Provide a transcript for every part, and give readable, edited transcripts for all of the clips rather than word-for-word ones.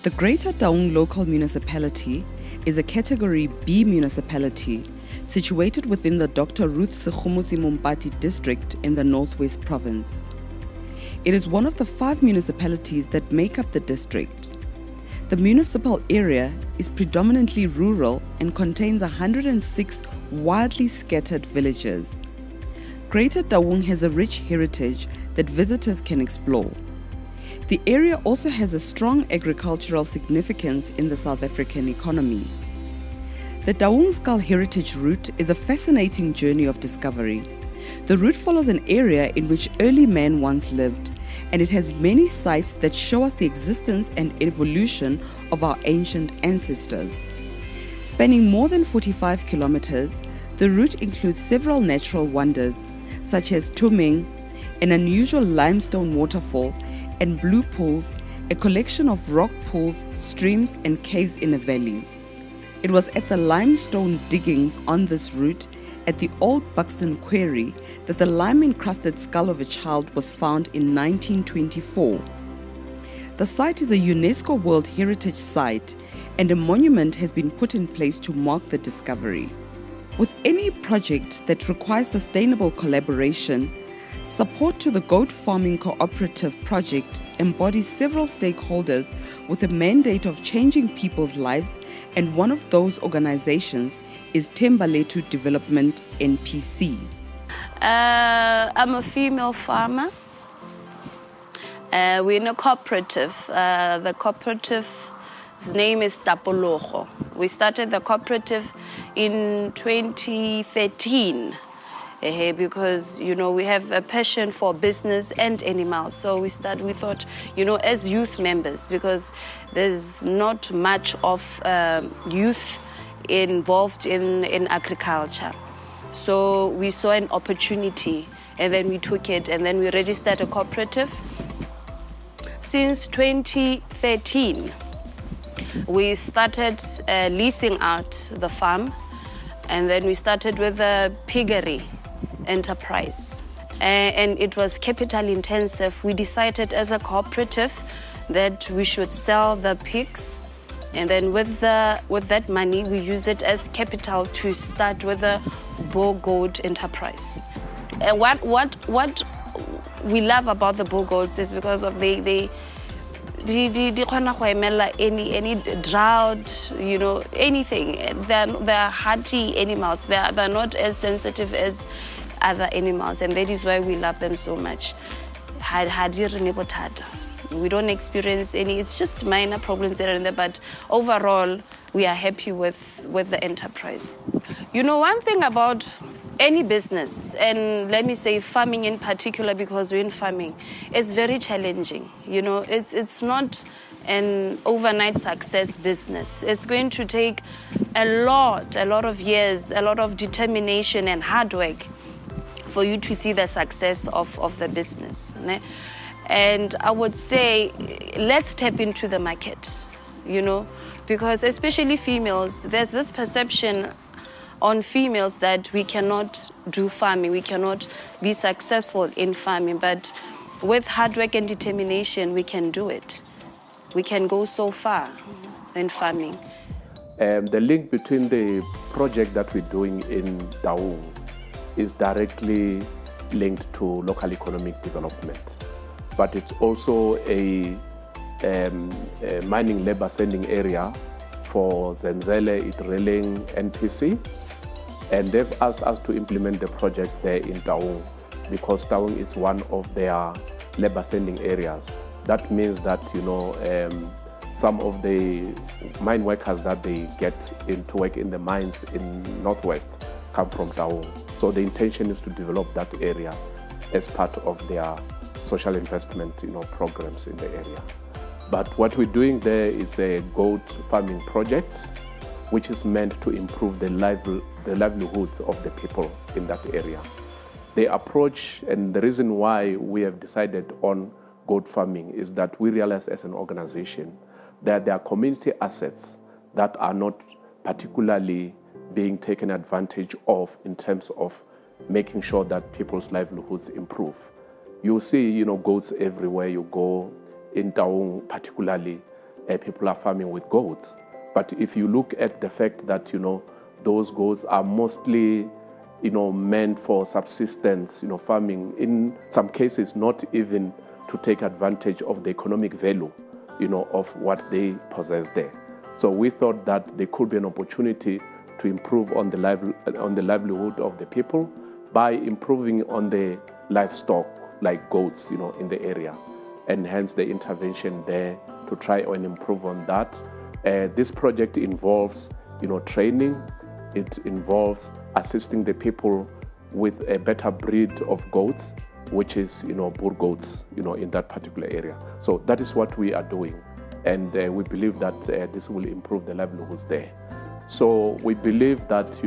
The Greater Taung Local Municipality is a Category B municipality situated within the Dr. Ruth Segomotsi Mompati district in the Northwest Province. It is one of the 5 municipalities that make up the district. The municipal area is predominantly rural and contains 106 widely scattered villages. Greater Taung has a rich heritage that visitors can explore. The area also has a strong agricultural significance in the South African economy. The Taung Skull Heritage Route is a fascinating journey of discovery. The route follows an area in which early man once lived, and it has many sites that show us the existence and evolution of our ancient ancestors. Spanning more than 45 kilometers, the route includes several natural wonders, such as Thomeng, an unusual limestone waterfall, and blue pools, a collection of rock pools, streams, and caves in a valley. It was at the limestone diggings on this route at the old Buxton quarry that the lime-encrusted skull of a child was found in 1924. The site is a UNESCO World Heritage Site, and a monument has been put in place to mark the discovery. With any project that requires sustainable collaboration, support to the goat farming cooperative project embodies several stakeholders with a mandate of changing people's lives, and one of those organizations is Thembalethu Development NPC. I'm a female farmer. We're in a cooperative. The cooperative's name is Thembalethu. We started the cooperative in 2013. Because we have a passion for business and animals, so we thought as youth members, because there's not much of youth involved in agriculture, so we saw an opportunity and then we took it, and then we registered a cooperative. Since 2013 we started leasing out the farm, and then we started with a piggery enterprise, and it was capital intensive. We decided as a cooperative that we should sell the pigs, and then with that money we use it as capital to start with a bull goat enterprise. And what we love about the bull goats is because of any drought, anything. They're hardy animals. They're not as sensitive as other animals, and that is why we love them so much. We don't experience any, it's just minor problems there and there, but overall we are happy with the enterprise. One thing about any business, and let me say farming in particular, because we're in farming, it's very challenging. It's not an overnight success business. It's going to take a lot of years, a lot of determination and hard work for you to see the success of the business. And I would say, let's tap into the market, because especially females, there's this perception on females that we cannot do farming, we cannot be successful in farming, but with hard work and determination, we can do it. We can go so far in farming. The link between the project that we're doing in Taung is directly linked to local economic development, but it's also a mining labor sending area for Zenzele, Itreling, NPC, and they've asked us to implement the project there in Taung because Taung is one of their labor sending areas. That means that some of the mine workers that they get to work in the mines in Northwest come from Taung. So the intention is to develop that area as part of their social investment programs in the area. But what we're doing there is a goat farming project, which is meant to improve the livelihoods of the people in that area. The approach and the reason why we have decided on goat farming is that we realize as an organization that there are community assets that are not particularly being taken advantage of in terms of making sure that people's livelihoods improve. You see, goats everywhere you go, in Taung particularly, people are farming with goats. But if you look at the fact that, those goats are mostly, meant for subsistence, farming, in some cases not even to take advantage of the economic value, of what they possess there. So we thought that there could be an opportunity to improve on the livelihood of the people by improving on the livestock, like goats, in the area, and hence the intervention there to try and improve on that. This project involves, training. It involves assisting the people with a better breed of goats, which is, Boer goats, in that particular area. So that is what we are doing. And we believe that this will improve the livelihoods there. So we believe that,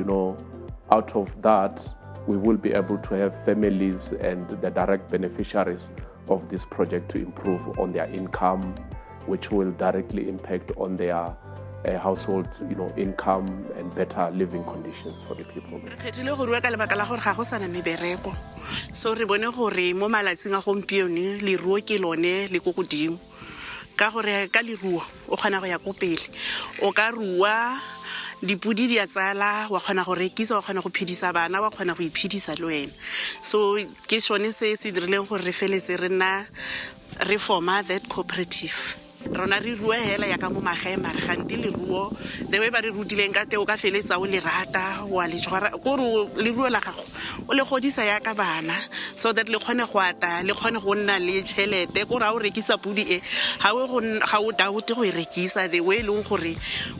out of that, we will be able to have families and the direct beneficiaries of this project to improve on their income, which will directly impact on their household, income and better living conditions for the people. So re bone gore mo malatsing a gompieno leruo ke lone le go godimo ka gore ka leruo o kgona go ya go pele o ka rua dipudi di a tsala wa kgona go rekisa wa kgona go phedisa bana wa kgona go iphedisa le wena. So ke sone se se dirileng gore re feletse re nna re forma that cooperative. Rona re rua hela ya ka mo magae mare ganti le ruo the way ba re rutileng ka teo ka feletsa o le rata wa le tshwara go re le ruo la gago o le godisa ya ka bana so that le khone go ata le khone go nna le tšhelete go ra o rekisa pudi e ga o doubt go e rekisa the way leng gore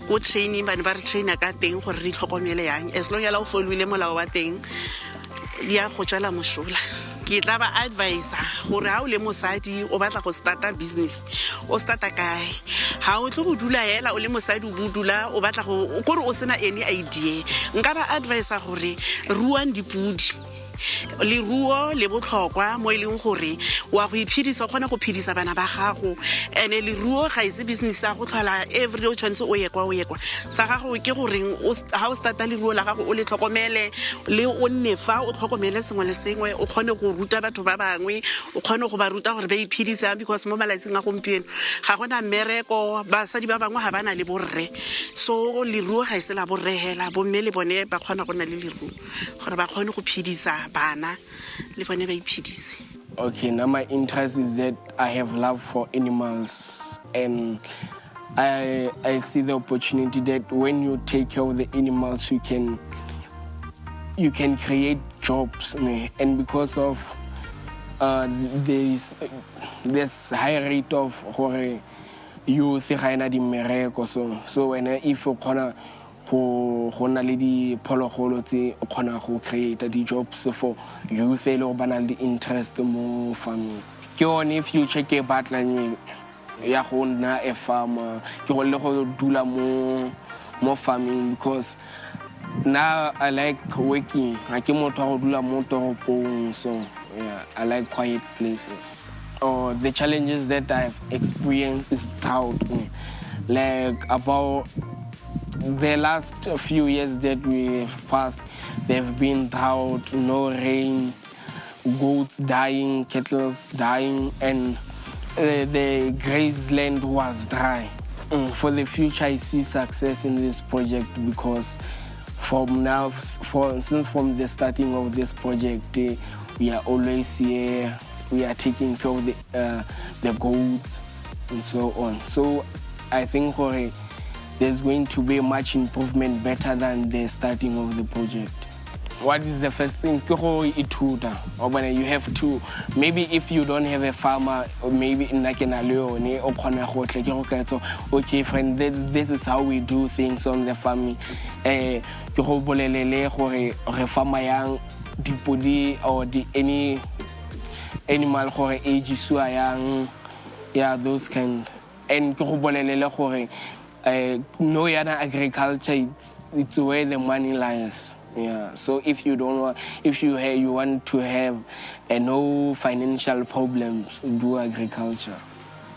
go training ba re trainer ka teng gore re tlhokomele yang as long as o folwile molao wa teng dia go tsala mosola. Ke tla ba advisor gore ha o le mosadi o batla go starta business o starta kae ha o tlo go dula hela o le mosadi o budula o batla go gore o sena any idea nka ba advisor gore ruang dipudi le ruo le botlhokwa mo ileng gore wa go iphedisa gona go phedisa bana ba gago ene le ruo ga ise business ya go tlhola every o tshwantse o yekwa sa gago ke gore ha o starta le ruo la gago o le tlhokomele le o nne fa o tlhokomele sengwe le sengwe o kgone go ruta batho ba bangwe o kgone go ba ruta gore ba iphedisa because mo malatsing a gompieno ga gona mmereko basadi ba bangwe ga bana le borre so le ruo ga ise la borre hela bo mme le bone ba kgona go nna le ruo gore ba kgone go phedisa bana le bone ba iphedise. Okay, now my interest is that I have love for animals and I see the opportunity that when you take care of the animals you can create jobs and because of this high rate of youth gaina di mmereko so when if you gonna go na le di phologolo tse o kgona go create di jobs for youth le go bana le interest mo farming ke one future ke batlang ya go nna a farmer ke go le go dula mo farming because now I like working I ke motho go dula mo toropong so yeah I like quiet places. The challenges that I've experienced is drought like about the last few years that we have passed, there have been drought, no rain, goats dying, cattle dying, and the grazeland was dry. For the future, I see success in this project because from the starting of this project, we are always here. We are taking care of the goats and so on. So I think there's going to be much improvement better than the starting of the project. What is the first thing? You have to, maybe if you don't have a farmer, or maybe okay friend, this is how we do things on the farming. Or any animal age yeah those kind and no other agriculture it's where the money lies. Yeah, so if you want to have no financial problems, do agriculture.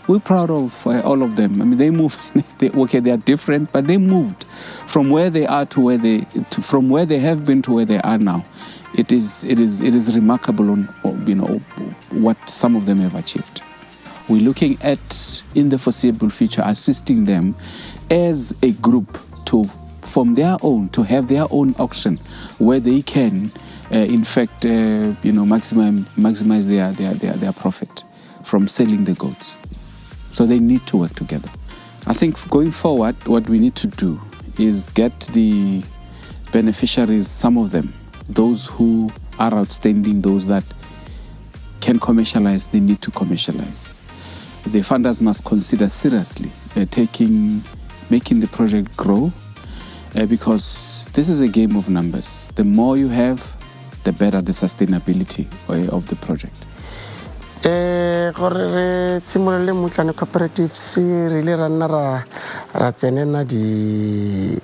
We're proud of all of them. I mean, they moved. They are different, but they moved from where they are to from where they have been to where they are now. It is remarkable on what some of them have achieved. We're looking at, in the foreseeable future, assisting them as a group to have their own auction where they can, in fact, maximize their profit from selling the goats. So they need to work together. I think going forward, what we need to do is get the beneficiaries, some of them, those who are outstanding, those that can commercialize, they need to commercialize. The funders must consider seriously making the project grow, because this is a game of numbers. The more you have, the better the sustainability of the project. Gore tsimolole mutlane cooperatives really rana ra tsenena di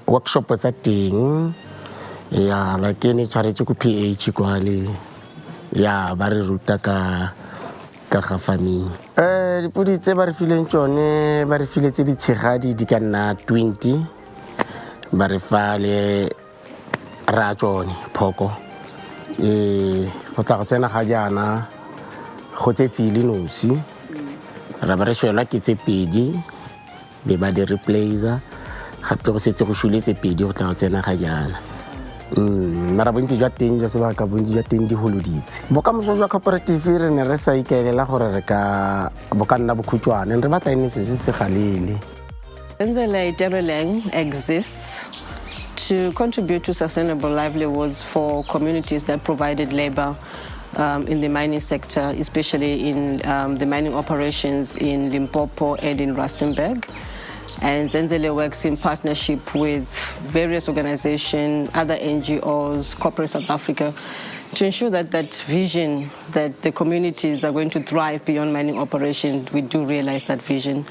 workshop tsa teng ya la ke ne tshwaretse go PH kwale ya ba re ruta ka ga farming. Dipudi tse ba re fileng tsone ba re filetse di tshegadi di ka nna 20 ba re fa le ra tsone phoko go tla go tsena ga jana go tsetsile nosi ra ba re shwela ke tse pedi be ba di replacer gape go setse go shuletse pedi go tla go tsena ga jana mara bontsi jwa teng jwa sebaka bontsi jwa teng di holoditse bokamoso jwa cooperative re ne re sa ikaelela gore re ka bokanna bokhutshwane re batla ene se se galele. Thembalethu exists to contribute to sustainable livelihoods for communities that provided labor in the mining sector, especially in the mining operations in Limpopo and in Rustenburg. And Zenzele works in partnership with various organizations, other NGOs, Corporate South Africa, to ensure that that vision that the communities are going to thrive beyond mining operations, we do realize that vision.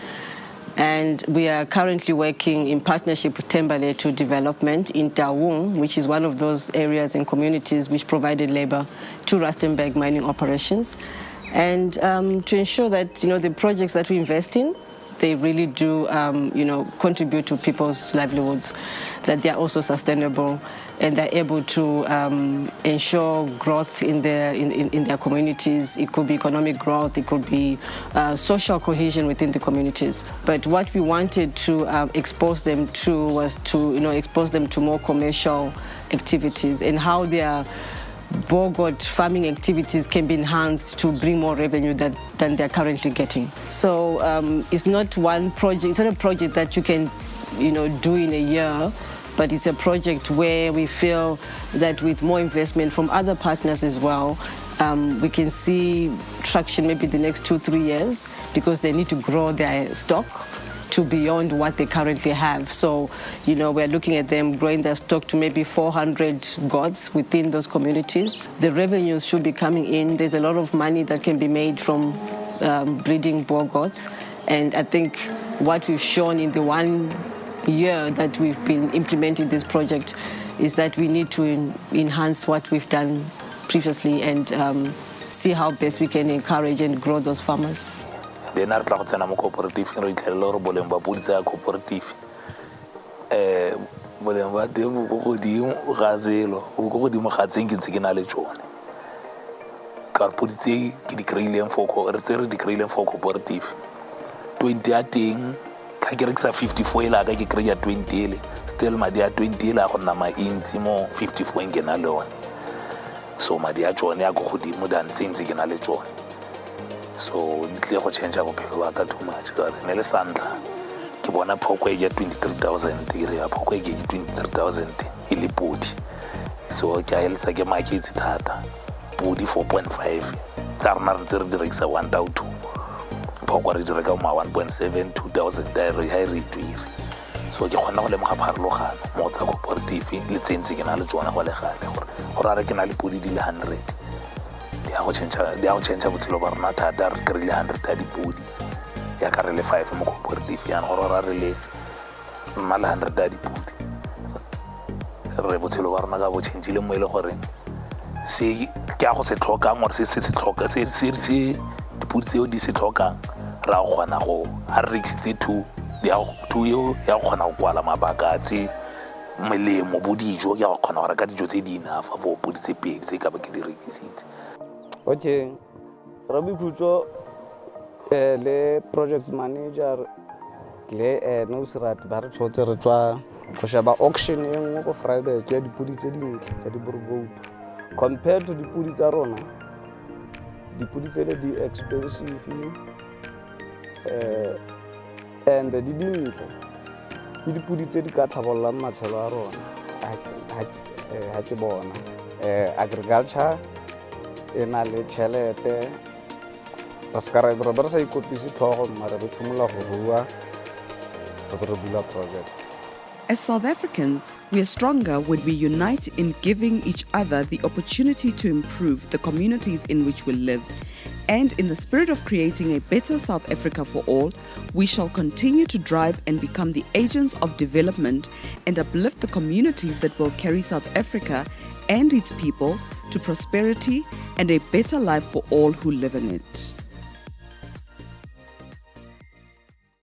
And we are currently working in partnership with Thembalethu Development in Taung, which is one of those areas and communities which provided labor to Rustenburg mining operations. And to ensure that, the projects that we invest in, they really do, contribute to people's livelihoods, that they are also sustainable and they're able to ensure growth in their communities. It could be economic growth, it could be social cohesion within the communities. But what we wanted to expose them to was to, expose them to more commercial activities and how their bogot farming activities can be enhanced to bring more revenue than they're currently getting. So it's not one project, it's not a project that you can do in a year, but it's a project where we feel that with more investment from other partners as well, we can see traction maybe the next 2-3 years, because they need to grow their stock to beyond what they currently have. So, we're looking at them growing their stock to maybe 400 goats within those communities. The revenues should be coming in. There's a lot of money that can be made from breeding boar goats. And I think what we've shown in the 1 year that we've been implementing this project is that we need to enhance what we've done previously and see how best we can encourage and grow those farmers. Then I tla go tsena mo cooperative re itlhela gore boleng ba podi tsa cooperative boleng ba teng go godimo ga zelo go godimo ga tseng ke ntse ke na le tsone ka podi tse ke di creileng for cooperative 20 a teng ka ke rekisa 54 ela ka ke kreya 20 ele still madi a 20 ela go nna maintsi mo 54 nke na le one, so madi a tsone a go godimo than things ke na le tsone. So ntle go change go phelo wa ka too much ka ne le santla ke bona phoko e ya 23,000 ire ya phoko e ke 23,000 ile podi, so ke a eletsa ke maketsi thata podi 4.5 tsa rena re tsere direkisa 1,200 phoko re direka ma 1.7 2,000 dire ha re twire, so ke gona go lemoga pharologano mo tsa cooperative le tsentse ke na le tsona go le gale gore re ke na le podi di le 100 ya go change botshelo ba rona thata re kry-ile 100 a dipodi ya ka re le 5 mo cooperative yana gore ra re le nna le 100 a dipodi re botshelo ba rona ka bo change-ile mo e le gore se ke a go se tlhokang gore se tlhoka se dipodi tseo di se tlhokang ra go kgona go ha re rekisitse two ya go kgona go kwala mabaka a tse melemo bo dijo ya go kgona go reka dijo tse di enough for podi tse pedi tse ka ba ke di rekisitse. Okay, Rabi Pucho, Le project manager le no sirat ba re tshotse re tswa go sheba auction e nngwe go Friday ya dipudi tse dintle tsa di borubout compared to dipudi tsa rona dipudi tse di expensive and di dintle ke dipudi tse di ka tlhabollang matshelo a rona ha ke bona agriculture e na le tšhelete re sa ikopise tlhogo mare re tshimola go rua re bula project. As South Africans, we are stronger when we unite in giving each other the opportunity to improve the communities in which we live. And in the spirit of creating a better South Africa for all, we shall continue to drive and become the agents of development and uplift the communities that will carry South Africa and its people to prosperity and a better life for all who live in it.